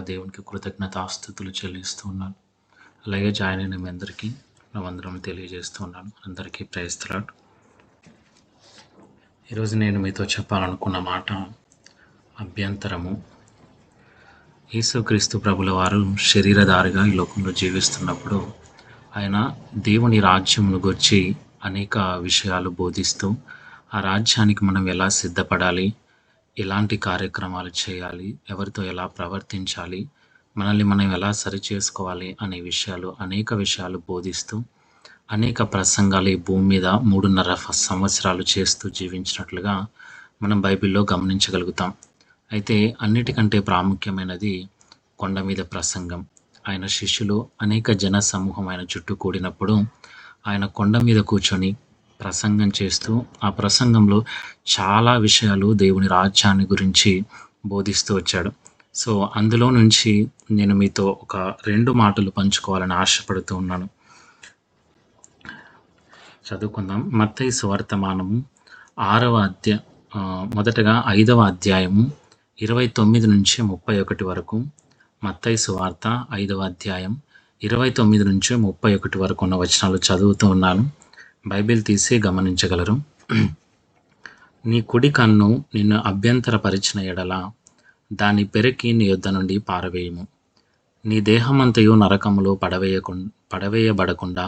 దేవునికి కృతజ్ఞతాస్తుతులు చెల్లిస్తూ ఉన్నాను. అలాగే జాయిన్ అయిన మీ అందరికీ నా వందనములు తెలియజేస్తూ ఉన్నాను. అందరికీ ప్రైజ్ ది లార్డ్. ఈరోజు నేను మీతో చెప్పాలనుకున్న మాట అభ్యంతరము. యేసుక్రీస్తు ప్రభుల వారు శరీరధారిగా ఈ లోకంలో జీవిస్తున్నప్పుడు ఆయన దేవుని రాజ్యమును గురించి అనేక విషయాలు బోధిస్తూ ఆ రాజ్యానికి మనం ఎలా సిద్ధపడాలి, ఎలాంటి కార్యక్రమాలు చేయాలి, ఎవరితో ఎలా ప్రవర్తించాలి, మనల్ని మనం ఎలా సరిచేసుకోవాలి అనే అనేక విషయాలు బోధిస్తూ అనేక ప్రసంగాలు ఈ భూమి మీద 3.5 సంవత్సరాలు చేస్తూ జీవించినట్లుగా మనం బైబిల్లో గమనించగలుగుతాం. అయితే అన్నిటికంటే ప్రాముఖ్యమైనది కొండ మీద ప్రసంగం. ఆయన శిష్యులు అనేక జన సమూహం ఆయన చుట్టూ కూడినప్పుడు ఆయన కొండ మీద కూర్చొని ప్రసంగం చేస్తూ ఆ ప్రసంగంలో చాలా విషయాలు దేవుని రాజ్యాన్ని గురించి బోధిస్తూ వచ్చాడు. సో అందులో నుంచి నేను మీతో ఒక 2 మాటలు పంచుకోవాలని ఆశపడుతూ ఉన్నాను. చదువుకుందాం. మత్తయి సువార్తమానము 5వ అధ్యాయము 29 నుంచి 31 వరకు. మత్తయి సువార్త 5వ అధ్యాయం 29 నుంచి 31 వరకు ఉన్న వచనాలు చదువుతూ ఉన్నాను. బైబిల్ తీసి గమనించగలరు. నీ కుడి కన్ను నిన్ను అభ్యంతరపరిచిన ఎడల దాని పెరికి నీ యొద్ద నుండి పారవేయము. నీ దేహమంతయు నరకములో పడవేయబడకుండా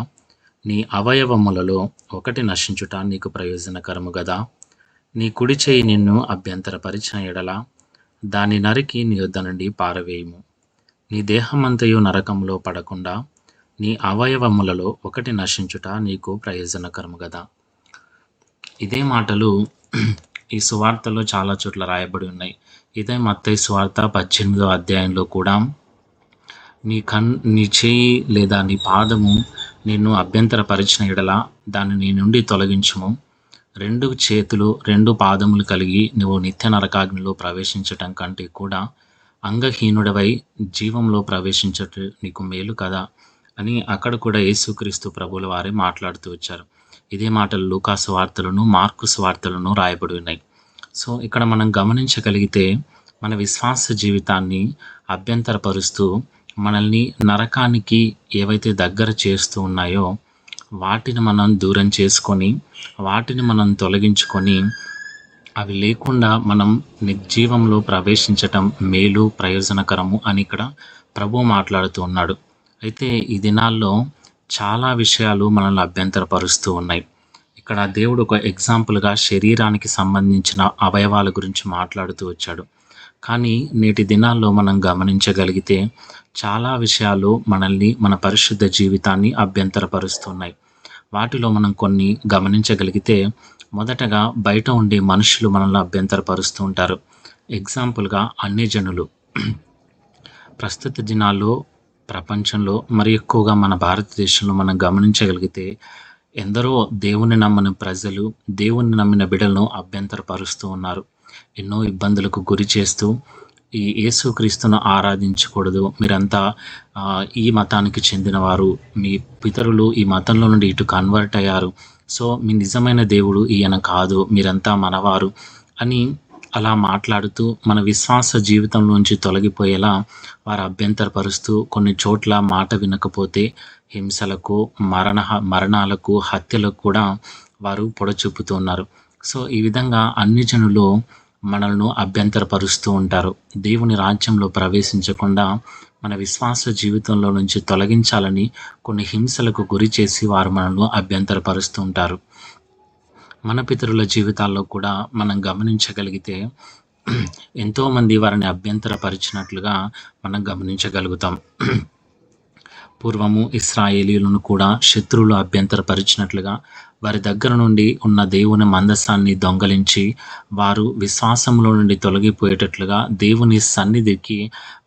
నీ అవయవములలో ఒకటి నశించుట నీకు ప్రయోజనకరము గదా. నీ కుడి చేయి నిన్ను అభ్యంతరపరిచిన ఎడల దాని నరికి నీ యొద్ద నుండి పారవేయము. నీ దేహమంతయు నరకములో పడకుండా నీ అవయవములలో ఒకటి నశించుట నీకు ప్రయోజనకరము గదా. ఇదే మాటలు ఈ సువార్తలో చాలా చోట్ల రాయబడి ఉన్నాయి. ఇదే మత్తయి సువార్త 18వ అధ్యాయంలో కూడా నీ చేయి లేదా నీ పాదము నిన్ను అభ్యంతరపరిచిన ఎడల దాన్ని నీ నుండి తొలగించుము. 2 చేతులు 2 పాదములు కలిగి నువ్వు నిత్య నరకాగ్నిలో ప్రవేశించటం కంటే కూడా అంగహీనుడవై జీవంలో ప్రవేశించట నీకు మేలు కదా అని అక్కడ కూడా యేసుక్రీస్తు ప్రభువుల వారే మాట్లాడుతూ వచ్చారు. ఇదే మాటలు లూకా సువార్తలను, మార్కు సువార్తలను రాయబడి ఉన్నాయి. సో ఇక్కడ మనం గమనించగలిగితే మన విశ్వాస జీవితాన్ని అభ్యంతరపరుస్తూ మనల్ని నరకానికి ఏవైతే దగ్గర చేస్తూ ఉన్నాయో వాటిని మనం దూరం చేసుకొని, వాటిని మనం తొలగించుకొని, అవి లేకుండా మనం నిర్జీవంలో ప్రవేశించటం మేలు, ప్రయోజనకరము అని ఇక్కడ ప్రభువు మాట్లాడుతూ ఉన్నాడు. అయితే ఈ దినాల్లో చాలా విషయాలు మనల్ని అభ్యంతరపరుస్తూ ఉన్నాయి. ఇక్కడ దేవుడు ఒక ఎగ్జాంపుల్గా శరీరానికి సంబంధించిన అవయవాల గురించి మాట్లాడుతూ వచ్చాడు. కానీ నేటి దినాల్లో మనం గమనించగలిగితే చాలా విషయాలు మనల్ని, మన పరిశుద్ధ జీవితాన్ని అభ్యంతరపరుస్తున్నాయి. వాటిలో మనం కొన్ని గమనించగలిగితే మొదటగా బయట ఉండే మనుషులు మనల్ని అభ్యంతరపరుస్తూ ఉంటారు. ఎగ్జాంపుల్గా అన్యజనులు. ప్రస్తుత దినాల్లో ప్రపంచంలో మరి ఎక్కువగా మన భారతదేశంలో మనం గమనించగలిగితే ఎందరో దేవుని నమ్మని ప్రజలు, దేవుని నమ్మిన బిడ్డలను అభ్యంతరపరుస్తూ ఉన్నారు. ఎన్నో ఇబ్బందులకు గురి చేస్తూ ఈ యేసుక్రీస్తును ఆరాధించకూడదు, మీరంతా ఈ మతానికి చెందినవారు, మీ పితరులు ఈ మతంలో నుండి ఇటు కన్వర్ట్ అయ్యారు, సో మీ నిజమైన దేవుడు ఈయన కాదు, మీరంతా మనవారు అని అలా మాట్లాడుతూ మన విశ్వాస జీవితంలోంచి తొలగిపోయేలా వారు అభ్యంతరపరుస్తూ కొన్ని చోట్ల మాట వినకపోతే హింసలకు, మరణాలకు, హత్యలకు కూడా వారు పొడచూపుతూ ఉన్నారు. సో ఈ విధంగా అన్ని జనులు మనల్ని అభ్యంతరపరుస్తూ ఉంటారు. దేవుని రాజ్యంలో ప్రవేశించకుండా మన విశ్వాస జీవితంలో నుంచి తొలగించాలని కొన్ని హింసలకు గురి చేసి వారు మనల్ని అభ్యంతరపరుస్తూ ఉంటారు. మన పితరుల జీవితాల్లో కూడా మనం గమనించగలిగితే ఎంతోమంది వారిని అభ్యంతరపరిచినట్లుగా మనం గమనించగలుగుతాం. పూర్వము ఇశ్రాయేలీయులను కూడా శత్రువులు అభ్యంతరపరిచినట్లుగా వారి దగ్గర నుండి ఉన్న దేవుని మందసాన్ని దొంగలించి వారు విశ్వాసంలో నుండి తొలగిపోయేటట్లుగా దేవుని సన్నిధికి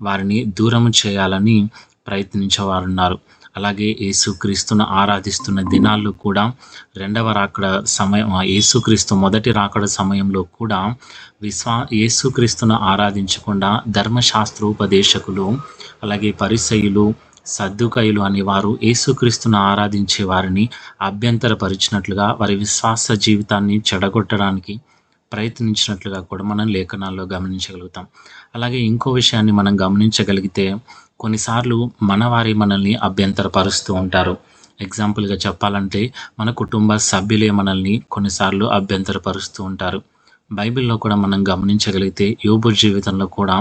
వారిని దూరం చేయాలని ప్రయత్నించేవారున్నారు. అలాగే యేసుక్రీస్తును ఆరాధిస్తున్న దినాల్లో కూడా యేసుక్రీస్తు మొదటి రాకడ సమయంలో కూడా యేసుక్రీస్తును ఆరాధించకుండా ధర్మశాస్త్రోపదేశకులు, అలాగే పరిసయ్యులు, సద్దుకయ్యులు అనేవారు యేసుక్రీస్తును ఆరాధించే వారిని అభ్యంతరపరిచినట్లుగా వారి విశ్వాస జీవితాన్ని చెడగొట్టడానికి ప్రయత్నించినట్లుగా కూడా మనం లేఖనాల్లో గమనించగలుగుతాం. అలాగే ఇంకో విషయాన్ని మనం గమనించగలిగితే కొన్నిసార్లు మన వారే మనల్ని అభ్యంతరపరుస్తూ ఉంటారు. ఎగ్జాంపుల్‌గా చెప్పాలంటే మన కుటుంబ సభ్యులే మనల్ని కొన్నిసార్లు అభ్యంతరపరుస్తూ ఉంటారు. బైబిల్‌లో కూడా మనం గమనించగలిగితే యోబు జీవితంలో కూడా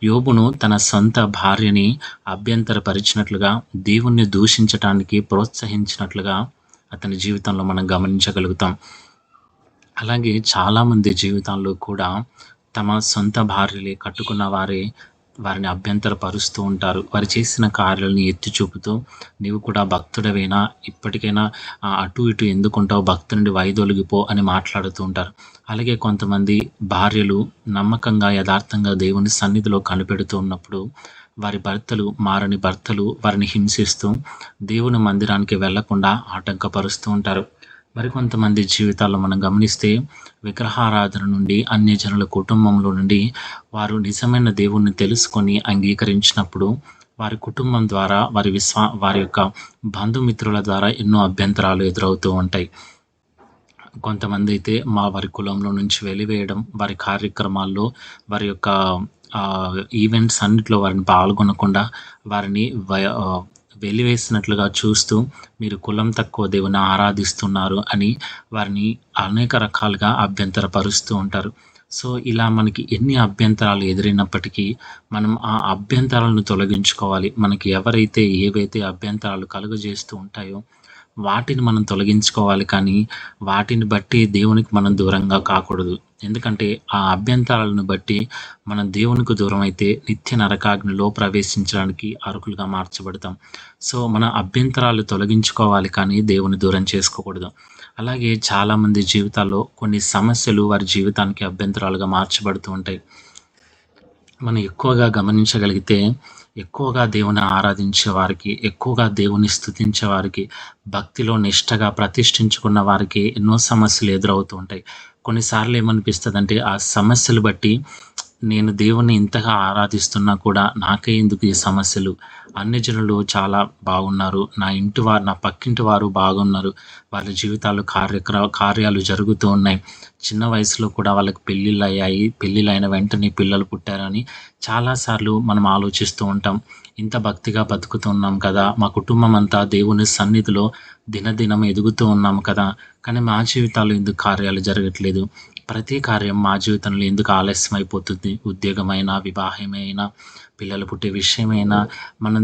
యోబును తన సొంత భార్యని అభ్యంతరపరిచినట్లుగా, దేవుణ్ణి దూషించటానికి ప్రోత్సహించినట్లుగా అతని జీవితంలో మనం గమనించగలుగుతాం. అలాగే చాలామంది జీవితాల్లో కూడా తమ సొంత భార్యలే, కట్టుకున్న వారిని అభ్యంతరపరుస్తూ ఉంటారు. వారు చేసిన కార్యాలను ఎత్తి చూపుతూ, నీవు కూడా భక్తుడవేనా, ఇప్పటికైనా అటు ఇటు ఎందుకుంటావు, భక్తి నుండి వైదొలిగిపో అని మాట్లాడుతూ ఉంటారు. అలాగే కొంతమంది భార్యలు నమ్మకంగా, యథార్థంగా దేవుని సన్నిధిలో కనిపెడుతూ ఉన్నప్పుడు మారని భర్తలు వారిని హింసిస్తూ దేవుని మందిరానికి వెళ్లకుండా ఆటంకపరుస్తూ ఉంటారు. మరికొంతమంది జీవితాల్లో మనం గమనిస్తే విగ్రహారాధన నుండి, అన్యజనుల కుటుంబంలో నుండి వారు నిజమైన దేవుణ్ణి తెలుసుకొని అంగీకరించినప్పుడు వారి కుటుంబం ద్వారా, వారి యొక్క బంధుమిత్రుల ద్వారా ఎన్నో అభ్యంతరాలు ఎదురవుతూ ఉంటాయి. కొంతమంది అయితే వారి కులంలో నుంచి వెలివేయడం, వారి కార్యక్రమాల్లో, వారి యొక్క ఈవెంట్స్ అన్నిట్లో వారిని పాల్గొనకుండా వారిని వెలివేసినట్లుగా చూస్తూ, మీరు కులం తక్కువ దేవుని ఆరాధిస్తున్నారు అని వారిని అనేక రకాలుగా అభ్యంతరపరుస్తూ ఉంటారు. సో ఇలా మనకి ఎన్ని అభ్యంతరాలు ఎదురైనప్పటికీ మనం ఆ అభ్యంతరాలను తొలగించుకోవాలి. మనకి ఏవైతే అభ్యంతరాలు కలుగజేస్తూ ఉంటాయో వాటిని మనం తొలగించుకోవాలి, కానీ వాటిని బట్టి దేవునికి మనం దూరంగా కాకూడదు. ఎందుకంటే ఆ అభ్యంతరాలను బట్టి మనం దేవునికి దూరం అయితే నిత్య నరకాగ్నిలో ప్రవేశించడానికి అర్హులుగా మార్చబడతాం. సో మన అభ్యంతరాలు తొలగించుకోవాలి, కానీ దేవుని దూరం చేసుకోకూడదు. అలాగే చాలామంది జీవితాల్లో కొన్ని సమస్యలు వారి జీవితానికి అభ్యంతరాలుగా మార్చబడుతూ ఉంటాయి. మనం ఎక్కువగా గమనించగలిగితే ఎక్కువగా దేవుని ఆరాధించే వారికి, ఎక్కువగా దేవుని స్తుతించే వారికి, భక్తిలో నిష్టగా ప్రతిష్ఠించుకున్న వారికి ఎన్నో సమస్యలు ఎదురవుతూ ఉంటాయి. కొన్నిసార్లు ఏమనిపిస్తుందంటే ఆ సమస్యలు బట్టి నేను దేవుణ్ణి ఇంతగా ఆరాధిస్తున్నా కూడా నాకే ఎందుకు ఈ సమస్యలు, అన్యజనులు చాలా బాగున్నారు, నా పక్కింటి వారు బాగున్నారు, వాళ్ళ జీవితాల్లో కార్యాలు జరుగుతూ ఉన్నాయి, చిన్న వయసులో కూడా వాళ్ళకి పెళ్ళిళ్ళైన వెంటనే పిల్లలు పుట్టారని చాలాసార్లు మనం ఆలోచిస్తూ ఉంటాం. ఇంత భక్తిగా బతుకుతున్నాం కదా, మా కుటుంబం అంతా దేవుని సన్నిధిలో దినదినం ఎదుగుతూ ఉన్నాము కదా, కానీ మా జీవితాల్లో ఎందుకు కార్యాలు జరగట్లేదు, ప్రతి కార్యం మా జీవితంలో ఎందుకు ఆలస్యం అయిపోతుంది, ఉద్యోగమైనా, వివాహమైనా, పిల్లలు పుట్టే విషయమైనా, మనం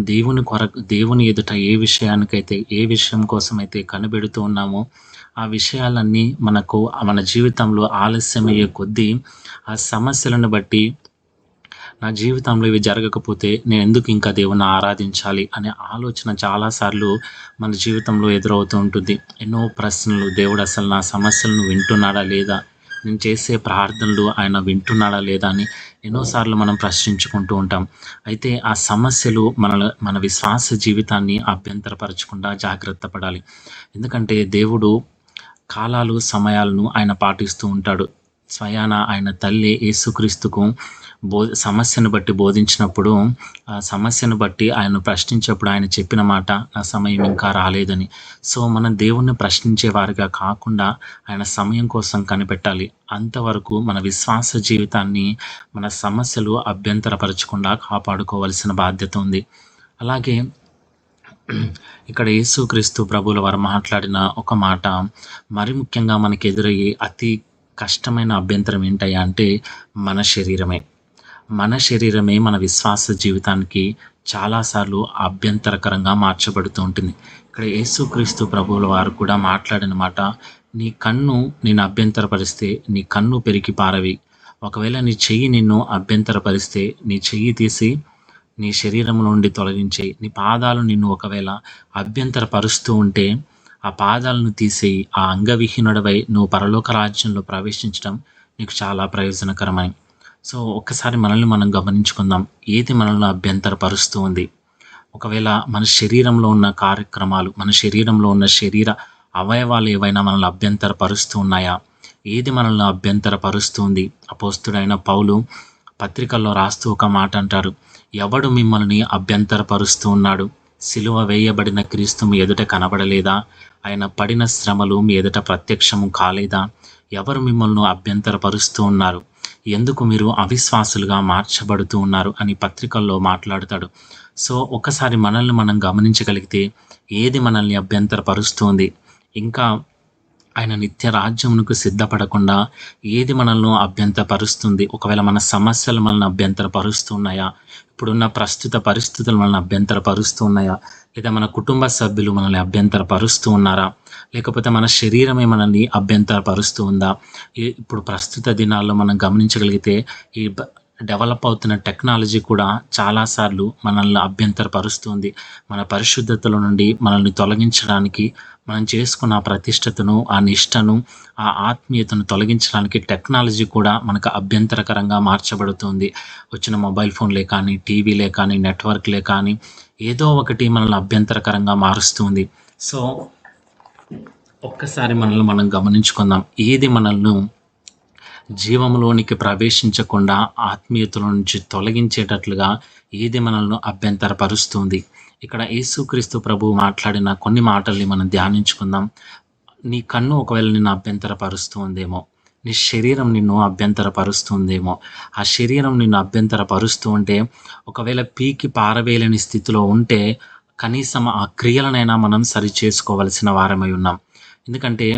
దేవుని ఎదుట ఏ విషయం కోసమైతే కనిపెడుతూ ఉన్నామో ఆ విషయాలన్నీ మన జీవితంలో ఆలస్యమయ్యే కొద్దీ ఆ సమస్యలను బట్టి నా జీవితంలో ఇవి జరగకపోతే నేను ఎందుకు ఇంకా దేవుణ్ణి ఆరాధించాలి అనే ఆలోచన చాలాసార్లు మన జీవితంలో ఎదురవుతూ ఉంటుంది. ఎన్నో ప్రశ్నలు, దేవుడు అసలు నా సమస్యలను వింటున్నాడా లేదా, నేను చేసే ప్రార్థనలు ఆయన వింటున్నాడా లేదా అని ఎన్నోసార్లు మనం ప్రశ్నించుకుంటూ ఉంటాం. అయితే ఆ సమస్యలు మన విశ్వాస జీవితాన్ని అభ్యంతరపరచకుండా జాగ్రత్త పడాలి. ఎందుకంటే దేవుడు కాలాలు, సమయాలను ఆయన పాటిస్తూ ఉంటాడు. స్వయాన ఆయన తల్లి యేసుక్రీస్తుకు సమస్యను బట్టి బోధించినప్పుడు, ఆ సమస్యను బట్టి ఆయన ప్రశ్నించేప్పుడు ఆయన చెప్పిన మాట, నా సమయం ఇంకా రాలేదని. సో మనం దేవుణ్ణి ప్రశ్నించే వారిగా కాకుండా ఆయన సమయం కోసం కనిపెట్టాలి. అంతవరకు మన విశ్వాస జీవితాన్ని మన సమస్యలు అభ్యంతరపరచకుండా కాపాడుకోవాల్సిన బాధ్యత ఉంది. అలాగే ఇక్కడ యేసుక్రీస్తు ప్రభువుల వారు మాట్లాడిన ఒక మాట మరి ముఖ్యంగా మనకి ఎదురయ్యే అతి కష్టమైన అభ్యంతరం ఏంటయ్యా అంటే మన శరీరమే మన విశ్వాస జీవితానికి చాలాసార్లు అభ్యంతరకరంగా మార్చబడుతూ ఉంటుంది. ఇక్కడ యేసుక్రీస్తు ప్రభువుల వారు కూడా మాట్లాడిన మాట, నీ కన్ను నేను అభ్యంతరపరిస్తే నీ కన్ను పెరికి పారవి, ఒకవేళ నీ చెయ్యి నిన్ను అభ్యంతరపరిస్తే నీ చెయ్యి తీసి నీ శరీరం నుండి తొలగించేయి, నీ పాదాలు నిన్ను ఒకవేళ అభ్యంతరపరుస్తూ ఉంటే ఆ పాదాలను తీసేయి, ఆ అంగవిహీనుడవై నువ్వు పరలోక రాజ్యంలో ప్రవేశించడం నీకు చాలా ప్రయోజనకరమని. సో ఒక్కసారి మనల్ని మనం గమనించుకుందాం, ఏది మనల్ని అభ్యంతరపరుస్తూ ఉంది. ఒకవేళ మన శరీరంలో ఉన్న కార్యక్రమాలు, మన శరీరంలో ఉన్న శరీర అవయవాలు ఏవైనా మనల్ని అభ్యంతరపరుస్తూ ఉన్నాయా? ఏది మనల్ని అభ్యంతరపరుస్తుంది? అపోస్తుడైన పౌలు పత్రికల్లో రాస్తూ ఒక మాట అంటారు, ఎవడు మిమ్మల్ని అభ్యంతరపరుస్తూ ఉన్నాడు? సిలువ వేయబడిన క్రీస్తు మీ ఎదుట కనబడలేదా? ఆయన పడిన శ్రమలు మీ ఎదుట ప్రత్యక్షము కాలేదా? ఎవరు మిమ్మల్ని అభ్యంతరపరుస్తూ ఉన్నారు? ఎందుకు మీరు అవిశ్వాసులుగా మార్చబడుతూ ఉన్నారు అని పత్రికల్లో మాట్లాడతాడు. సో, ఒక్కసారి మనల్ని మనం గమనించగలిగితే ఏది మనల్ని అభ్యంతరపరుస్తుంది? ఇంకా ఆయన నిత్య రాజ్యమునకు సిద్ధపడకుండా ఏది మనల్ని అభ్యంతరపరుస్తుంది? ఒకవేళ మన సమస్యలు మనల్ని అభ్యంతరపరుస్తున్నాయా? ఇప్పుడున్న ప్రస్తుత పరిస్థితులు మనల్ని అభ్యంతరపరుస్తున్నాయా? లేదా మన కుటుంబ సభ్యులు మనల్ని అభ్యంతరపరుస్తూ ఉన్నారా? లేకపోతే మన శరీరమే మనల్ని అభ్యంతరపరుస్తూ ఉందా? ఇప్పుడు ప్రస్తుత దినాల్లో మనం గమనించగలిగితే ఈ డెవలప్ అవుతున్న టెక్నాలజీ కూడా చాలా సార్లు మనల్ని అభ్యంతరపరుస్తుంది. మన పరిశుద్ధతలో నుండి మనల్ని తొలగించడానికి, మనం చేసుకున్న ఆ ప్రతిష్టతను, ఆ నిష్టను, ఆ ఆత్మీయతను తొలగించడానికి టెక్నాలజీ కూడా మనకు అభ్యంతరకరంగా మార్చబడుతుంది. వచ్చిన మొబైల్ ఫోన్లే కానీ, టీవీలే కానీ, నెట్వర్క్లే కానీ ఏదో ఒకటి మనల్ని అభ్యంతరకరంగా మారుస్తుంది. సో, ఒక్కసారి మనల్ని మనం గమనించుకుందాం. ఏది మనల్ని జీవంలోనికి ప్రవేశించకుండా ఆత్మీయతలో నుంచి తొలగించేటట్లుగా ఏది మనల్ని అభ్యంతరపరుస్తుంది? ఇక్కడ యేసుక్రీస్తు ప్రభువు మాట్లాడిన కొన్ని మాటల్ని మనం ధ్యానించుకుందాం. నీ కన్ను ఒకవేళ నిన్ను అభ్యంతరపరుస్తూ ఉందేమో, నీ శరీరం నిన్ను అభ్యంతరపరుస్తుందేమో, ఆ శరీరం నిన్ను అభ్యంతరపరుస్తూ ఉంటే ఒకవేళ పీకి పారవేయలేని స్థితిలో ఉంటే కనీసం ఆ క్రియలనైనా మనం సరిచేసుకోవలసిన వారమై ఉన్నాం. ఎందుకంటే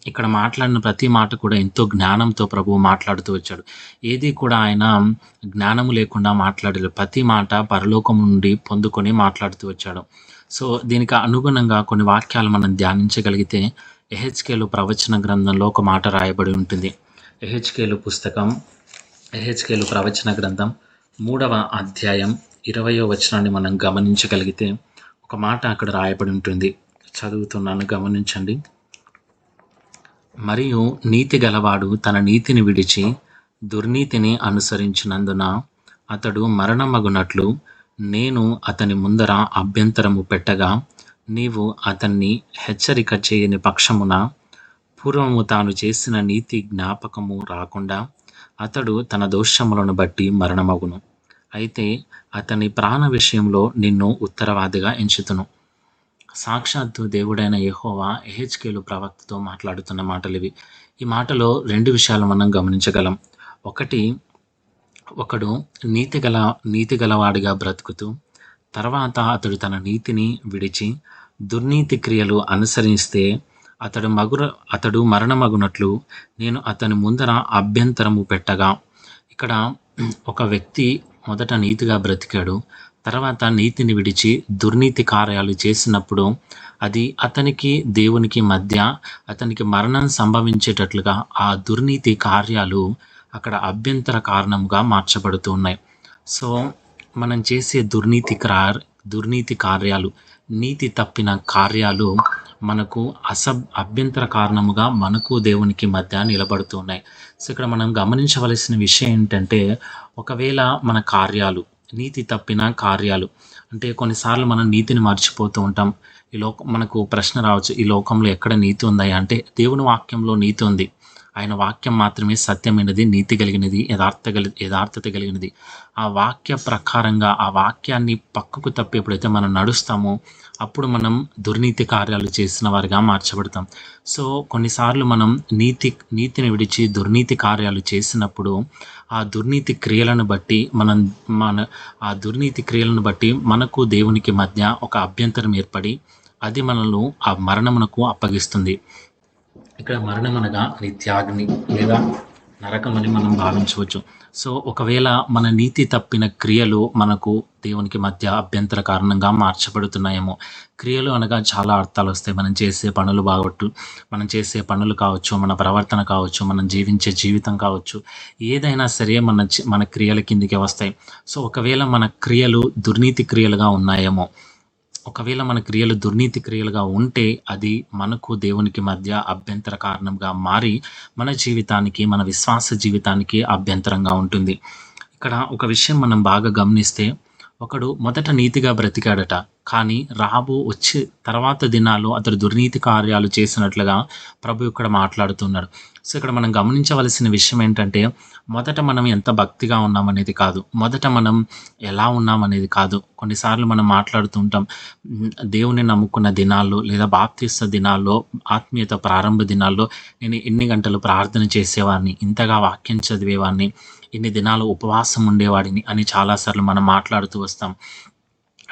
ఇక్కడ మాట్లాడిన ప్రతి మాట కూడా ఎంతో జ్ఞానంతో ప్రభువు మాట్లాడుతూ వచ్చాడు. ఏది కూడా ఆయన జ్ఞానము లేకుండా మాట్లాడలేదు. ప్రతి మాట పరలోకం నుండి పొందుకొని మాట్లాడుతూ వచ్చాడు. సో, దీనికి అనుగుణంగా కొన్ని వాక్యాలు మనం ధ్యానించగలిగితే యెహెజ్కేలు ప్రవచన గ్రంథంలో ఒక మాట రాయబడి ఉంటుంది. యెహెజ్కేలు ప్రవచన గ్రంథం 3వ అధ్యాయం 20వ వచనాన్ని మనం గమనించగలిగితే ఒక మాట అక్కడ రాయబడి ఉంటుంది. చదువుతున్నాను, గమనించండి. మరియు నీతి గలవాడు తన నీతిని విడిచి దుర్నీతిని అనుసరించినందున అతడు మరణమగునట్లు నేను అతని ముందర అభ్యంతరము పెట్టగా నీవు అతన్ని హెచ్చరిక చేయని పక్షమున పూర్వము తాను చేసిన నీతి జ్ఞాపకము రాకుండా అతడు తన దోషములను బట్టి మరణమగును. అయితే అతని ప్రాణ విషయంలో నిన్ను ఉత్తరవాదిగా ఎంచుతును. సాక్షాత్తు దేవుడైన యెహోవా యెహెజ్కేలు ప్రవక్తతో మాట్లాడుతున్న మాటలివి. ఈ మాటలో 2 విషయాలు మనం గమనించగలం. ఒకడు నీతి గలవాడిగా బ్రతుకుతూ తర్వాత అతడు తన నీతిని విడిచి దుర్నీతి క్రియలు అనుసరిస్తే అతడు మరణమగునట్లు నేను అతని ముందర అభ్యంతరము పెట్టగా, ఇక్కడ ఒక వ్యక్తి మొదట నీతిగా బ్రతికాడు, తర్వాత నీతిని విడిచి దుర్నీతి కార్యాలు చేసినప్పుడు అది అతనికి దేవునికి మధ్య అతనికి మరణం సంభవించేటట్లుగా ఆ దుర్నీతి కార్యాలు అక్కడ అభ్యంతర కారణంగా మార్చబడుతూ ఉన్నాయి. సో, మనం చేసే దుర్నీతి కార్యాలు, నీతి తప్పిన కార్యాలు మనకు అభ్యంతర కారణముగా మనకు దేవునికి మధ్య నిలబడుతూ ఉన్నాయి. సో, ఇక్కడ మనం గమనించవలసిన విషయం ఏంటంటే, ఒకవేళ మన కార్యాలు నీతి తప్పిన కార్యాలు అంటే కొన్నిసార్లు మనం నీతిని మర్చిపోతూ ఉంటాం. మనకు ప్రశ్న రావచ్చు, ఈ లోకంలో ఎక్కడ నీతి ఉందా అంటే దేవుని వాక్యంలో నీతి ఉంది. ఆయన వాక్యం మాత్రమే సత్యమైనది, నీతి కలిగినది, యథార్థత కలిగినది. ఆ వాక్య ప్రకారంగా ఆ వాక్యాన్ని పక్కకు తప్పి ఎప్పుడైతే మనం నడుస్తామో అప్పుడు దుర్నీతి కార్యాలు చేసిన వారిగా మార్చబడతాం. సో, కొన్నిసార్లు మనం నీతిని విడిచి దుర్నీతి కార్యాలు చేసినప్పుడు ఆ దుర్నీతి క్రియలను బట్టి మనకు దేవునికి మధ్య ఒక అభ్యంతరం ఏర్పడి అది మనల్ని ఆ మరణమునకు అప్పగిస్తుంది. ఇక్కడ మరణం అనగా నిత్యాగ్ని లేదా నరకమని మనం భావించవచ్చు. సో, ఒకవేళ మన నీతి తప్పిన క్రియలు మనకు దేవునికి మధ్య అభ్యంతర కారణంగా మార్చబడుతున్నాయేమో. క్రియలు అనగా చాలా అర్థాలు వస్తాయి. మనం చేసే పనులు కావచ్చు, మన ప్రవర్తన కావచ్చు, మనం జీవించే జీవితం కావచ్చు, ఏదైనా సరే మన క్రియల కిందికే వస్తాయి. సో, ఒకవేళ మన క్రియలు దుర్నీతి క్రియలుగా ఉన్నాయేమో, ఒకవేళ మన క్రియలు దుర్నీతి క్రియలుగా ఉంటే అది మనకు దేవునికి మధ్య అభ్యంతర కారణంగా మారి మన జీవితానికి, మన విశ్వాస జీవితానికి అభ్యంతరంగా ఉంటుంది. ఇక్కడ ఒక విషయం మనం బాగా గమనిస్తే, ఒకడు మొదట నీతిగా బ్రతికాడట. కానీ వచ్చే తర్వాత దినాల్లో అతడు దుర్నీతి కార్యాలు చేసినట్లుగా ప్రభు ఇక్కడ మాట్లాడుతున్నాడు. సో, ఇక్కడ మనం గమనించవలసిన విషయం ఏంటంటే, మొదట మనం ఎంత భక్తిగా ఉన్నామనేది కాదు. మొదట మనం ఎలా ఉన్నామనేది కాదు. కొన్నిసార్లు మనం మాట్లాడుతూ ఉంటాం. దేవుడిని నమ్ముకున్న దినాల్లో లేదా బాప్తిస్మ దినాల్లో, ఆత్మీయత ప్రారంభ దినాల్లో నేను ఇన్ని గంటలు ప్రార్థన చేసేవాడిని, ఇంతగా వాక్యం చదివేవాడిని, ఇన్ని దినాలు ఉపవాసం ఉండేవాడిని అని చాలాసార్లు మనం మాట్లాడుతూ వస్తాం.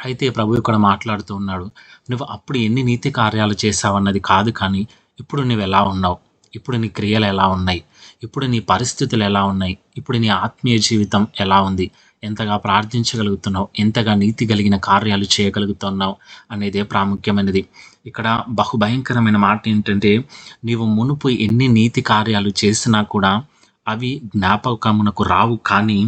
అయితే ప్రభు ఇక్కడ మాట్లాడుతూ ఉన్నాడు. నువ్వు అప్పుడు ఎన్ని నీతి కార్యాలు చేశావన్నది కాదు, కానీ ఇప్పుడు నువ్వెలా ఉన్నావు? ఇప్పుడు నీ క్రియలు ఎలా ఉన్నాయి? ఇప్పుడు నీ పరిస్థితులు ఎలా ఉన్నాయి? ఇప్పుడు నీ ఆత్మీయ జీవితం ఎలా ఉంది? ఎంతగా ప్రార్థించగలుగుతున్నావు? ఎంతగా నీతి కలిగిన కార్యాలు చేయగలుగుతున్నావు అనేదే ప్రాముఖ్యమైనది. ఇక్కడ బహుభయంకరమైన మాట ఏంటంటే, నీవు మునుపు ఎన్ని నీతి కార్యాలు చేసినా కూడా అవి జ్ఞాపకమునకు రావు, కానీ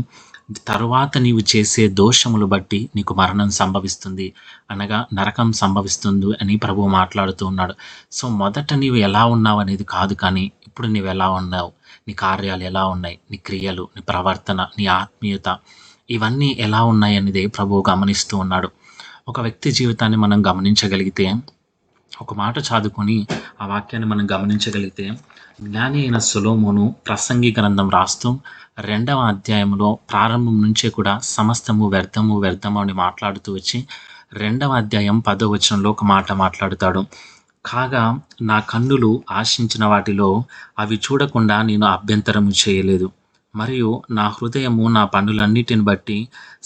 తరువాత నీవు చేసే దోషములు బట్టి నీకు మరణం సంభవిస్తుంది, అనగా నరకం సంభవిస్తుంది అని ప్రభువు మాట్లాడుతూ ఉన్నాడు. సో, మొదట నీవు ఎలా ఉన్నావు అనేది కాదు, కానీ ఇప్పుడు నీవు ఎలా ఉన్నావు, నీ కార్యాలు ఎలా ఉన్నాయి, నీ క్రియలు, నీ ప్రవర్తన, నీ ఆత్మీయత, ఇవన్నీ ఎలా ఉన్నాయి అనేది ప్రభువు గమనిస్తూ ఉన్నాడు. ఒక వ్యక్తి జీవితాన్ని మనం గమనించగలిగితే, ఒక మాట చదువుకొని ఆ వాక్యాన్ని మనం గమనించగలిగితే, జ్ఞాని అయిన సొలొమోను ప్రసంగి గ్రంథం రాస్తూ 2వ అధ్యాయంలో ప్రారంభం నుంచే కూడా సమస్తము వ్యర్థము వ్యర్థము అని మాట్లాడుతూ వచ్చి 2వ అధ్యాయం 10వ వచనంలో ఒక మాట మాట్లాడుతాడు. కాగా నా కన్నులు ఆశించిన వాటిలో అవి చూడకుండా నేను అభ్యంతరము చేయలేదు, మరియు నా హృదయము నా పనులన్నిటిని బట్టి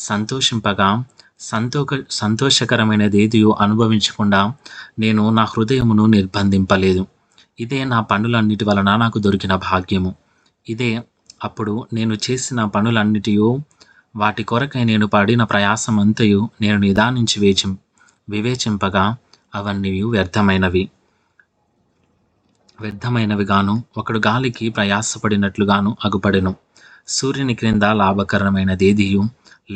సంతోషింపగా సంతోషకరమైనదేదియో అనుభవించకుండా నేను నా హృదయమును నిర్బంధింపలేదు. ఇదే నా పనులన్నిటి వలన నాకు దొరికిన భాగ్యము. ఇదే అప్పుడు నేను చేసిన పనులన్నిటియో, వాటి కొరకై నేను పడిన ప్రయాసమంతయు నేను నిదానించి వివేచింపగా అవన్నీ వ్యర్థమైనవిగాను, ఒకడు గాలికి ప్రయాసపడినట్లుగాను అగుపడెను. సూర్యుని క్రింద లాభకరమైనదేదియు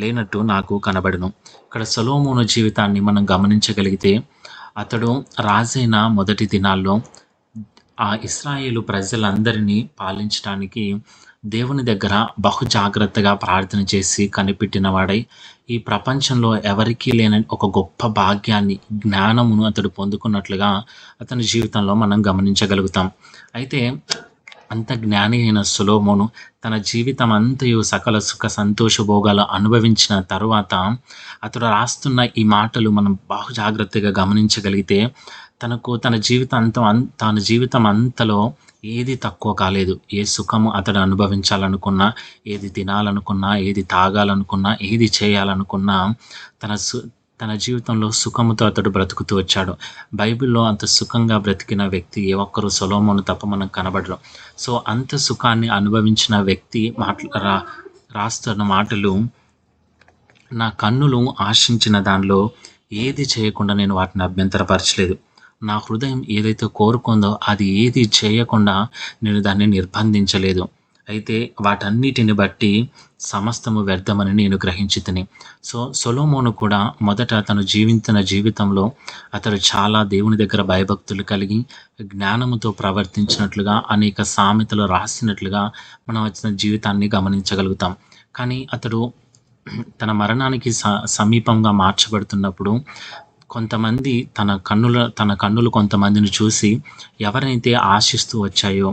లేనట్టు నాకు కనబడెను. ఇక్కడ సొలొమోను జీవితాన్ని మనం గమనించగలిగితే, అతడు రాజైన మొదటి దినాల్లో ఆ ఇశ్రాయేలు ప్రజలందరినీ పాలించడానికి దేవుని దగ్గర బహు జాగ్రత్తగా ప్రార్థన చేసి కనిపెట్టినవాడై, ఈ ప్రపంచంలో ఎవరికీ లేని ఒక గొప్ప భాగ్యాన్ని, జ్ఞానమును అతడు పొందుకున్నట్లుగా అతని జీవితంలో మనం గమనించగలుగుతాం. అయితే అంత జ్ఞాని అయిన సొలొమోను తన జీవితం అంతయు సకల సుఖ సంతోష భోగాలు అనుభవించిన తరువాత అతడు రాస్తున్న ఈ మాటలు మనం బహు జాగ్రత్తగా గమనించగలిగితే, తన జీవితం అంతలో ఏది తక్కువ కాలేదు. ఏ సుఖము అతడు అనుభవించాలనుకున్నా, ఏది తినాలనుకున్నా, ఏది తాగాలనుకున్నా, ఏది చేయాలనుకున్నా తన జీవితంలో సుఖముతో అతడు బ్రతుకుతూ వచ్చాడు. బైబిల్లో అంత సుఖంగా బ్రతికిన వ్యక్తి ఏ ఒక్కరు సొలొమోను తప్ప మనకు కనబడరు. సో, అంత సుఖాన్ని అనుభవించిన వ్యక్తి రాస్తున్న మాటలు, నా కన్నులు ఆశించిన దానిలో ఏది చేయకుండా నేను వాటిని అభ్యంతరపరచలేదు. నా హృదయం ఏదైతే కోరుకుందో అది ఏది చేయకుండా నేను దాన్ని నిర్బంధించలేదు. అయితే వాటన్నిటిని బట్టి సమస్తము వ్యర్థమని నేను గ్రహించితిని. సో, సొలొమోను కూడా మొదట తను జీవించిన జీవితంలో అతడు చాలా దేవుని దగ్గర భయభక్తులు కలిగి జ్ఞానముతో ప్రవర్తించినట్లుగా అనేక సామెతలు రాసినట్లుగా మనం వచ్చిన జీవితాన్ని గమనించగలుగుతాం. కానీ అతడు తన మరణానికి సమీపంగా మార్చబడుతున్నప్పుడు కొంతమంది తన కన్నులు కొంతమందిని చూసి ఎవరైతే ఆశిస్తూ వచ్చాయో,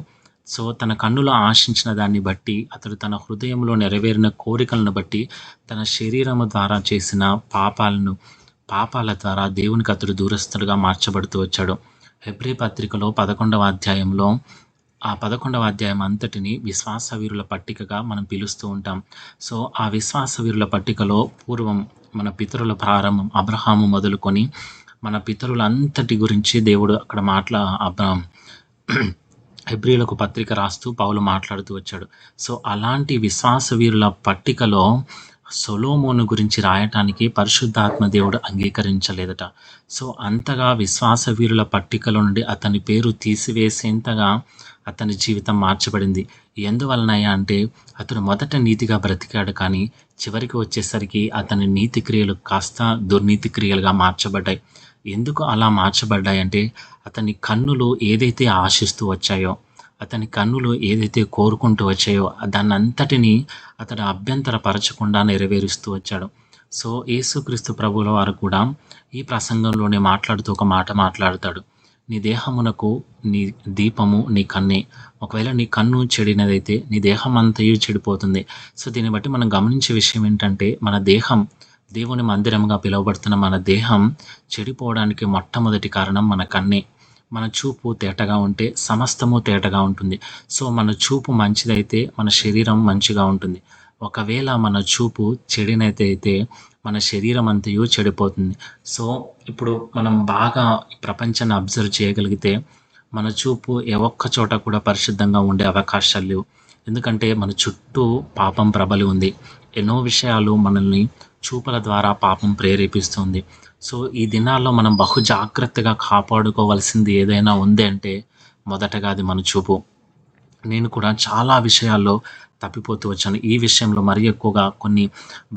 సో తన కన్నులు ఆశించిన దాన్ని బట్టి, అతడు తన హృదయంలో నెరవేరిన కోరికలను బట్టి, తన శరీరము ద్వారా చేసిన పాపాల ద్వారా దేవునికి అతడు దూరస్తుడుగా మార్చబడుతూ వచ్చాడు. హెబ్రీ పత్రికలో 11వ అధ్యాయంలో ఆ 11వ అధ్యాయం అంతటిని విశ్వాస వీరుల పట్టికగా మనం పిలుస్తూ ఉంటాం. సో, ఆ విశ్వాస వీరుల పట్టికలో పూర్వం మన పితరుల ప్రారంభం అబ్రహాము మొదలుకొని మన పితరులంతటి గురించి దేవుడు అక్కడ హెబ్రీలకు పత్రిక రాస్తూ పౌలు మాట్లాడుతూ వచ్చాడు. సో, అలాంటి విశ్వాస వీరుల పట్టికలో సొలొమోను గురించి రాయటానికి పరిశుద్ధాత్మ దేవుడు అంగీకరించలేదట. సో, అంతగా విశ్వాస వీరుల పట్టికలో నుండి అతని పేరు తీసివేసేంతగా అతని జీవితం మార్చబడింది. ఎందువలనయ్యా అంటే, అతడు మొదట నీతిగా బ్రతికాడు, కానీ చివరికి వచ్చేసరికి అతని నీతి క్రియలు కాస్త దుర్నీతి క్రియలుగా మార్చబడ్డాయి. ఎందుకు అలా మార్చబడ్డాయంటే, అతని కన్నులు ఏదైతే ఆశిస్తూ వచ్చాయో, అతని కన్నులు ఏదైతే కోరుకుంటూ వచ్చాయో దాన్నంతటినీ అతడు అభ్యంతరపరచకుండా నెరవేరుస్తూ వచ్చాడు. సో యేసుక్రీస్తు ప్రభువుల వారు కూడా ఈ ప్రసంగంలోనే మాట్లాడుతూ ఒక మాట మాట్లాడతాడు. నీ దేహమునకు నీ దీపము నీ కన్నే. ఒకవేళ నీ కన్ను చెడినదైతే నీ దేహం అంతయు చెడిపోతుంది. సో దీన్ని బట్టి మనం గమనించే విషయం ఏంటంటే, మన దేహం దేవుని మందిరంగా పిలువబడుతున్న మన దేహం చెడిపోవడానికి మొట్టమొదటి కారణం మన కన్నే. మన చూపు తేటగా ఉంటే సమస్తము తేటగా ఉంటుంది. సో మన చూపు మంచిదైతే మన శరీరం మంచిగా ఉంటుంది. ఒకవేళ మన చూపు చెడినదైతే మన శరీరం అంతయు చెడిపోతుంది. సో ఇప్పుడు మనం బాగా ఈ ప్రపంచాన్ని అబ్జర్వ్ చేయగలిగితే మన చూపు ఏ ఒక్క చోట కూడా పరిశుద్ధంగా ఉండే అవకాశాలు లేవు. ఎందుకంటే మన చుట్టూ పాపం ప్రబలి ఉంది. ఎన్నో విషయాలు మనల్ని చూపుల ద్వారా పాపం ప్రేరేపిస్తుంది. సో ఈ దినాల్లో మనం బహు జాగ్రత్తగా కాపాడుకోవాల్సింది ఏదైనా ఉంది అంటే మొదటగా అది మన చూపు. నేను కూడా చాలా విషయాల్లో తప్పిపోతూ వచ్చాను. ఈ విషయంలో మరీ ఎక్కువగా కొన్ని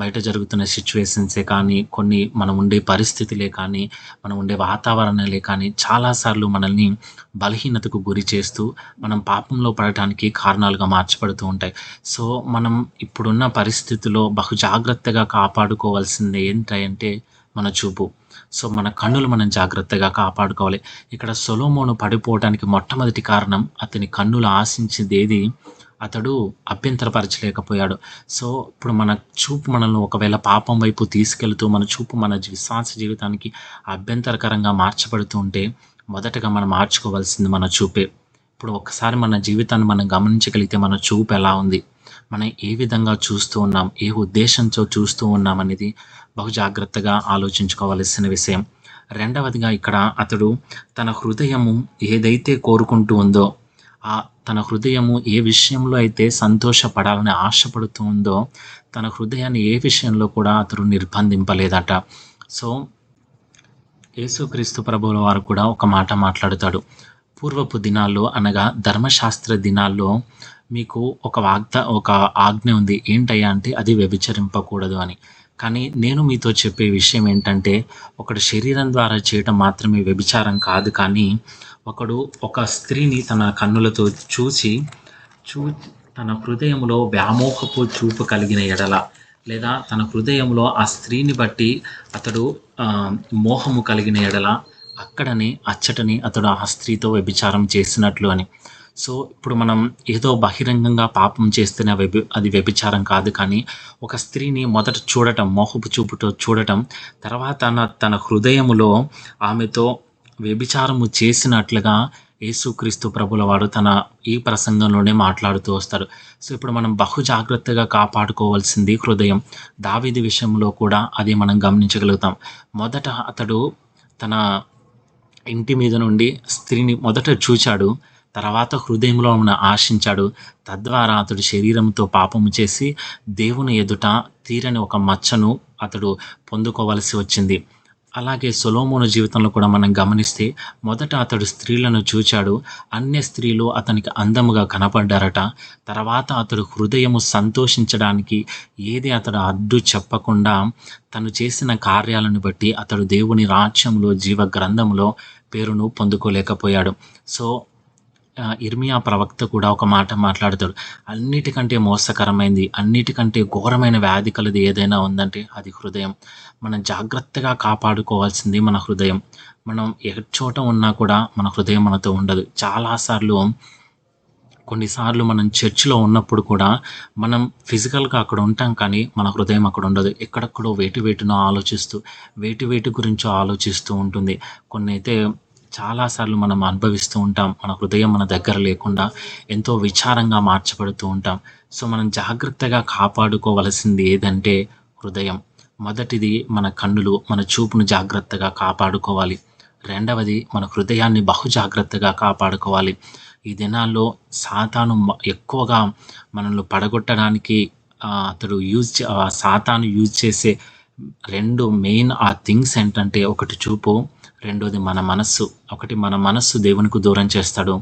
బయట జరుగుతున్న సిట్యుయేషన్సే కానీ, కొన్ని మనం ఉండే పరిస్థితులే కానీ, మనం ఉండే వాతావరణాలే కానీ చాలాసార్లు మనల్ని బలహీనతకు గురి చేస్తూ, మనం పాపంలో పడటానికి కారణాలుగా మార్చబడుతూ ఉంటాయి. సో మనం ఇప్పుడున్న పరిస్థితిలో బహు జాగ్రత్తగా కాపాడుకోవాల్సింది ఏంటంటే మన చూపు. సో మన కన్నులు మనం జాగ్రత్తగా కాపాడుకోవాలి. ఇక్కడ సొలొమోను పడిపోవడానికి మొట్టమొదటి కారణం అతని కన్నులు ఆశించిందేది అతడు అభ్యంతరపరచలేకపోయాడు. సో ఇప్పుడు మన చూపు మనల్ని ఒకవేళ పాపం వైపు తీసుకెళ్తూ, మన చూపు మన విశ్వాస జీవితానికి అభ్యంతరకరంగా మార్చబడుతూ ఉంటే మొదటగా మనం మార్చుకోవాల్సింది మన చూపే. ఇప్పుడు ఒక్కసారి మన జీవితాన్ని మనం గమనించగలిగితే మన చూపు ఎలా ఉంది, మనం ఏ విధంగా చూస్తూ ఉన్నాం, ఏ ఉద్దేశంతో చూస్తూ ఉన్నాం అనేది బహు జాగ్రత్తగా ఆలోచించుకోవాల్సిన విషయం. రెండవదిగా ఇక్కడ అతడు తన హృదయము ఏదైతే కోరుకుంటూ ఉందో, తన హృదయము ఏ విషయంలో అయితే సంతోషపడాలని ఆశపడుతూ ఉందో, తన హృదయాన్ని ఏ విషయంలో కూడా అతడు నిర్బంధింపలేదట. సో యేసుక్రీస్తు ప్రభువుల వారు కూడా ఒక మాట మాట్లాడుతాడు. పూర్వపు దినాల్లో అనగా ధర్మశాస్త్ర దినాల్లో మీకు ఒక ఆజ్ఞ ఉంది. ఏంటయ్యా అంటే అది వ్యభిచరింపకూడదు అని. కానీ నేను మీతో చెప్పే విషయం ఏంటంటే, ఒకడు శరీరం ద్వారా చేయటం మాత్రమే వ్యభిచారం కాదు. కానీ ఒకడు ఒక స్త్రీని తన కన్నులతో చూసి తన హృదయంలో వ్యామోహపు చూపు కలిగిన ఎడల, లేదా తన హృదయంలో ఆ స్త్రీని బట్టి అతడు మోహము కలిగిన ఎడల అచ్చటని అతడు ఆ స్త్రీతో వ్యభిచారం చేసినట్లు అని. సో ఇప్పుడు మనం ఏదో బహిరంగంగా పాపం చేస్తేనే అది వ్యభిచారం కాదు. కానీ ఒక స్త్రీని మొదట చూడటం, మోహపు చూపుతో చూడటం, తర్వాత తన హృదయములో ఆమెతో వ్యభిచారము చేసినట్లుగా యేసుక్రీస్తు ప్రభుల వారు తన ఈ ప్రసంగంలోనే మాట్లాడుతూ వస్తారు. సో ఇప్పుడు మనం బహు జాగ్రత్తగా కాపాడుకోవాల్సింది హృదయం. దావీదు విషయంలో కూడా అది మనం గమనించగలుగుతాం. మొదట అతడు తన ఇంటి మీద నుండి స్త్రీని మొదట చూచాడు, తర్వాత హృదయంలో ఆశించాడు. తద్వారా అతడు శరీరంతో పాపము చేసి దేవుని ఎదుట తీరని ఒక మచ్చను అతడు పొందుకోవలసి వచ్చింది. అలాగే సొలొమోను జీవితంలో కూడా మనం గమనిస్తే మొదట అతడు స్త్రీలను చూచాడు. అన్య స్త్రీలు అతనికి అందముగా కనపడ్డారట. తర్వాత అతడు హృదయము సంతోషించడానికి ఏది అతడు అడ్డు చెప్పకుండా తను చేసిన కార్యాలను బట్టి అతడు దేవుని రాజ్యంలో జీవ గ్రంథంలో పేరును పొందుకోలేకపోయాడు. సో ఇర్మియా ప్రవక్త కూడా ఒక మాట మాట్లాడతాడు. అన్నిటికంటే మోసకరమైంది, అన్నిటికంటే ఘోరమైన వ్యాధి కలది ఏదైనా ఉందంటే అది హృదయం. మనం జాగ్రత్తగా కాపాడుకోవాల్సింది మన హృదయం. మనం ఏ చోట ఉన్నా కూడా మన హృదయం మనతో ఉండదు. కొన్నిసార్లు మనం చర్చిలో ఉన్నప్పుడు కూడా మనం ఫిజికల్గా అక్కడ ఉంటాం, కానీ మన హృదయం అక్కడ ఉండదు. ఎక్కడెక్కడో వేటినో ఆలోచిస్తూ, వేటి గురించో ఆలోచిస్తూ ఉంటుంది. కొన్ని అయితే చాలాసార్లు మనం అనుభవిస్తూ ఉంటాం. మన హృదయం మన దగ్గర లేకుండా ఎంతో విచారంగా మార్చబడుతూ ఉంటాం. సో మనం జాగ్రత్తగా కాపాడుకోవలసింది ఏదంటే హృదయం. మొదటిది మన కన్నులు, మన చూపును జాగ్రత్తగా కాపాడుకోవాలి. రెండవది మన హృదయాన్ని బహు జాగ్రత్తగా కాపాడుకోవాలి. ఈ దినాల్లో సాతాను ఎక్కువగా మనల్ని పడగొట్టడానికి సాతాను యూజ్ చేసే రెండు మెయిన్ థింగ్స్ ఏంటంటే, ఒకటి చూపు, రెండవది మన మనస్సు. ఒకటి మన మనస్సు దేవునికి దూరం చేస్తాడు,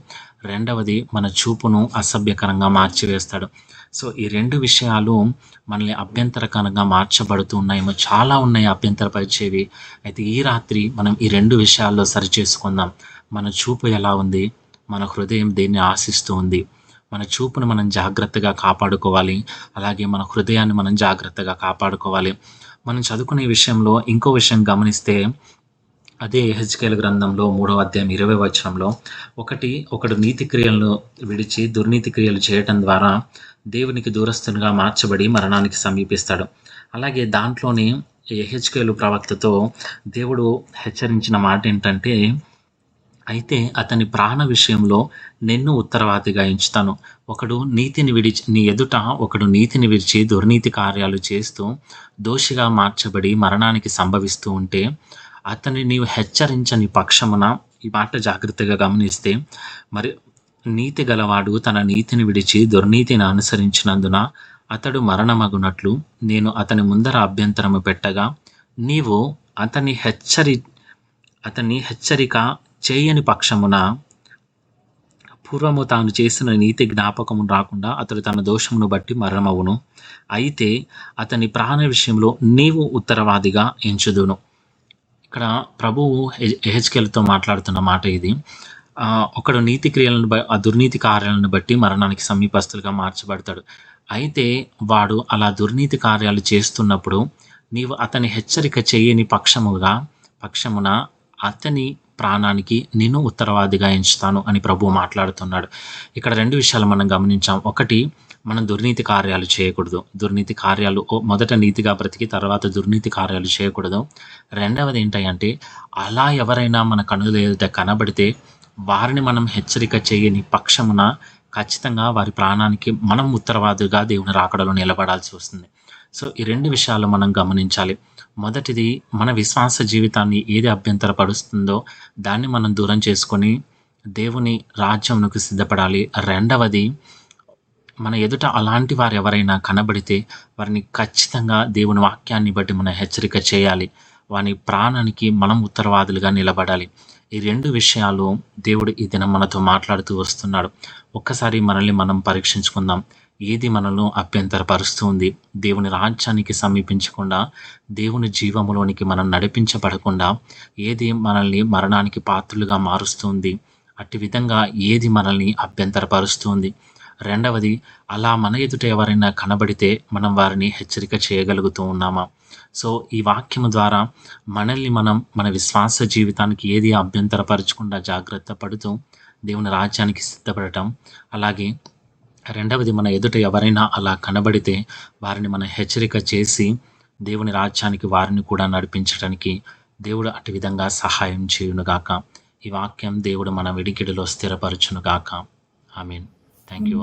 రెండవది మన చూపును అసభ్యకరంగా మార్చివేస్తాడు. సో ఈ రెండు విషయాలు మనల్ని అభ్యంతరకరంగా మార్చబడుతూ ఉన్నాయేమో, చాలా ఉన్నాయి అభ్యంతరపరిచేవి. అయితే ఈ రాత్రి మనం ఈ రెండు విషయాల్లో సరిచేసుకుందాం. మన చూపు ఎలా ఉంది, మన హృదయం దేన్ని ఆశిస్తూ ఉంది. మన చూపును మనం జాగ్రత్తగా కాపాడుకోవాలి, అలాగే మన హృదయాన్ని మనం జాగ్రత్తగా కాపాడుకోవాలి. మనం చదువుకునే విషయంలో ఇంకో విషయం గమనిస్తే అదే యెహెజ్కేలు గ్రంథంలో 3వ అధ్యాయం 20వ వచనంలో ఒకడు నీతి క్రియలను విడిచి దుర్నీతి క్రియలు చేయటం ద్వారా దేవునికి దూరస్తునిగా మార్చబడి మరణానికి సమీపిస్తాడు. అలాగే దాంట్లోనే యెహెజ్కేలు ప్రవక్తతో దేవుడు హెచ్చరించిన మాట ఏంటంటే, అయితే అతని ప్రాణ విషయంలో నిన్ను ఉత్తరవాదిగా ఎంచుతాను. నీ ఎదుట ఒకడు నీతిని విడిచి దుర్నీతి కార్యాలు చేస్తూ దోషిగా మార్చబడి మరణానికి సంభవిస్తూ ఉంటే, అతన్ని నీవు హెచ్చరించని పక్షమున, ఈ మాట జాగ్రత్తగా గమనిస్తే, మరి నీతి గలవాడు తన నీతిని విడిచి దుర్నీతిని అనుసరించినందున అతడు మరణమగునట్లు నేను అతని ముందర అభ్యంతరము పెట్టగా, నీవు అతని హెచ్చరిక చేయని పక్షమున పూర్వము తాను చేసిన నీతి జ్ఞాపకము రాకుండా అతడు తన దోషమును బట్టి మరణమవును. అయితే అతని ప్రాణ విషయంలో నీవు ఉత్తరవాదిగా ఎంచుదును. ఇక్కడ ప్రభువు యెహెజ్కేలుతో మాట్లాడుతున్న మాట ఇది. ఒకడు నీతి క్రియలను ఆ దుర్నీతి కార్యాలను బట్టి మరణానికి సమీపస్తులుగా మార్చబడతాడు. అయితే వాడు అలా దుర్నీతి కార్యాలు చేస్తున్నప్పుడు నీవు అతని హెచ్చరిక చేయని పక్షమున అతని ప్రాణానికి నేను ఉత్తరవాదిగా ఎంచుతాను అని ప్రభువు మాట్లాడుతున్నాడు. ఇక్కడ 2 విషయాలు మనం గమనించాం. ఒకటి, మనం దుర్నీతి కార్యాలు చేయకూడదు. దుర్నీతి కార్యాలు మొదట నీతిగా బ్రతికి తర్వాత దుర్నీతి కార్యాలు చేయకూడదు. రెండవది ఏంటంటే, అలా ఎవరైనా మన కనుల ఎదుట కనబడితే వారిని మనం హెచ్చరిక చేయని పక్షమున ఖచ్చితంగా వారి ప్రాణానికి మనం ఉత్తరవాదుగా దేవుని రాకడలో నిలబడాల్సి వస్తుంది. సో ఈ 2 విషయాలు మనం గమనించాలి. మొదటిది, మన విశ్వాస జీవితాన్ని ఏది అభ్యంతరపరుస్తుందో దాన్ని మనం దూరం చేసుకొని దేవుని రాజ్యమునకు సిద్ధపడాలి. రెండవది, మన ఎదుట అలాంటి వారు ఎవరైనా కనబడితే వారిని ఖచ్చితంగా దేవుని వాక్యాన్ని బట్టి మనం హెచ్చరిక చేయాలి. వాని ప్రాణానికి మనం ఉత్తరవాదులుగా నిలబడాలి. ఈ 2 విషయాలు దేవుడు ఈ దినం మనతో మాట్లాడుతూ వస్తున్నాడు. ఒక్కసారి మనల్ని మనం పరీక్షించుకుందాం. ఏది మనల్ని అభ్యంతరపరుస్తుంది? దేవుని రాజ్యానికి సమీపించకుండా, దేవుని జీవములోనికి మనం నడిపించబడకుండా ఏది మనల్ని మరణానికి పాత్రులుగా మారుస్తుంది? అట్టి విధంగా ఏది మనల్ని అభ్యంతరపరుస్తుంది? రెండవది, అలా మన ఎదుట ఎవరైనా కనబడితే మనం వారిని హెచ్చరిక చేయగలుగుతూ ఉన్నామా? సో ఈ వాక్యము ద్వారా మనల్ని మనం మన విశ్వాస జీవితానికి ఏది అభ్యంతరపరచకుండా జాగ్రత్త పడుతూ దేవుని రాజ్యానికి సిద్ధపడటం, అలాగే రెండవది, మన ఎదుట ఎవరైనా అలా కనబడితే వారిని మనం హెచ్చరిక చేసి దేవుని రాజ్యానికి వారిని కూడా నడిపించడానికి దేవుడు అటు విధంగా సహాయం చేయునుగాక. ఈ వాక్యం దేవుడు మన విడికిడిలో స్థిరపరచునుగాక. ఆమేన్. Thank you.